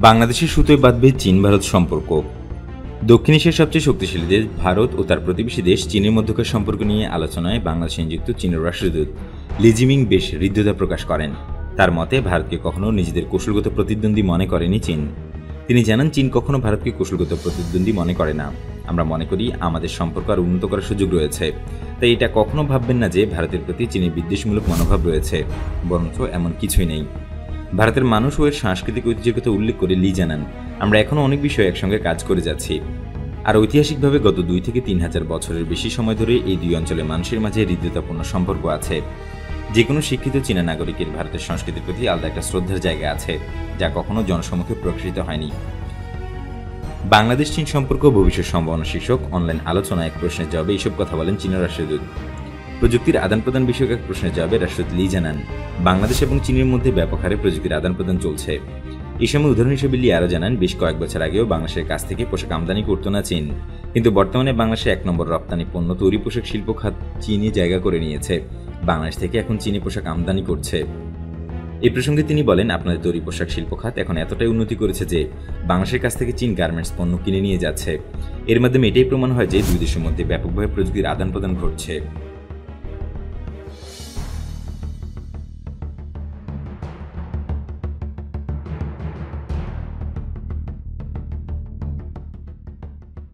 বাংলাদেশের সুতোয় বাঁধবে চীন ভারত সম্পর্ক। দক্ষিণ এশিয়ার সবচেয়ে শক্তিশালী দেশ ভারত ও তার প্রতিবেশী দেশ চীনের মধ্যকার সম্পর্ক নিয়ে আলোচনায় বাংলাদেশে নিযুক্ত চীনের রাষ্ট্রদূত লি জিমিং বেশ হৃদ্যতা প্রকাশ করেন। তার মতে ভারতকে কখনো নিজেদের কৌশলগত প্রতিদ্বন্দ্বী মনে করেনি চীন। তিনি জানান, চীন কখনো ভারতকে কৌশলগত প্রতিদ্বন্দ্বী মনে করে না। আমরা মনে করি আমাদের সম্পর্ক আরও উন্নত করার সুযোগ রয়েছে, তাই এটা কখনো ভাববেন না যে ভারতের প্রতি চীনের বিদ্বেষমূলক মনোভাব রয়েছে, বরঞ্চ এমন কিছুই নেই। ভারতের মানুষ ও এর সাংস্কৃতিক ঐতিহ্যের কথা উল্লেখ করে লি জানান, আমরা এখনও অনেক বিষয়ে একসঙ্গে কাজ করে যাচ্ছি। আর ঐতিহাসিকভাবে গত 2 থেকে 3 হাজার বছরের বেশি সময় ধরে এই দুই অঞ্চলের মানুষের মাঝে হৃদ্যতাপূর্ণ সম্পর্ক আছে। যে কোনো শিক্ষিত চীনা নাগরিকের ভারতের সংস্কৃতির প্রতি আলাদা একটা শ্রদ্ধার জায়গা আছে, যা কখনো জনসমক্ষে প্রকাশিত হয়নি। বাংলাদেশ চীন সম্পর্ক ভবিষ্যৎ সম্ভাবনা শীর্ষক অনলাইন আলোচনায় এক প্রশ্নের জবাবে এইসব কথা বলেন চীনের রাষ্ট্রদূত। প্রযুক্তির আদান প্রদান বিষয়ক এক প্রশ্নের জবাবে রাষ্ট্রদূত লি জানান, বাংলাদেশ এবং চীনের মধ্যে ব্যাপক হারে প্রযুক্তির আদান প্রদান চলছে। এই সময় উদাহরণ হিসেবে লি আরও জানান, বেশ কয়েক বছর আগেও বাংলাদেশের কাছ থেকে পোশাক আমদানি করতো না চীন, কিন্তু বর্তমানে বাংলাদেশে 1 নম্বর রপ্তানি পণ্য তৈরি পোশাক শিল্প খাত চীনে জায়গা করে নিয়েছে। বাংলাদেশ থেকে এখন চীনে পোশাক আমদানি করছে। এই প্রসঙ্গে তিনি বলেন, আপনাদের তৈরি পোশাক শিল্প খাত এখন এতটাই উন্নতি করেছে যে বাংলাদেশের কাছ থেকে চীন গার্মেন্টস পণ্য কিনে নিয়ে যাচ্ছে। এর মাধ্যমে এটাই প্রমাণ হয় যে দুই দেশের মধ্যে ব্যাপকভাবে প্রযুক্তির আদান প্রদান ঘটছে।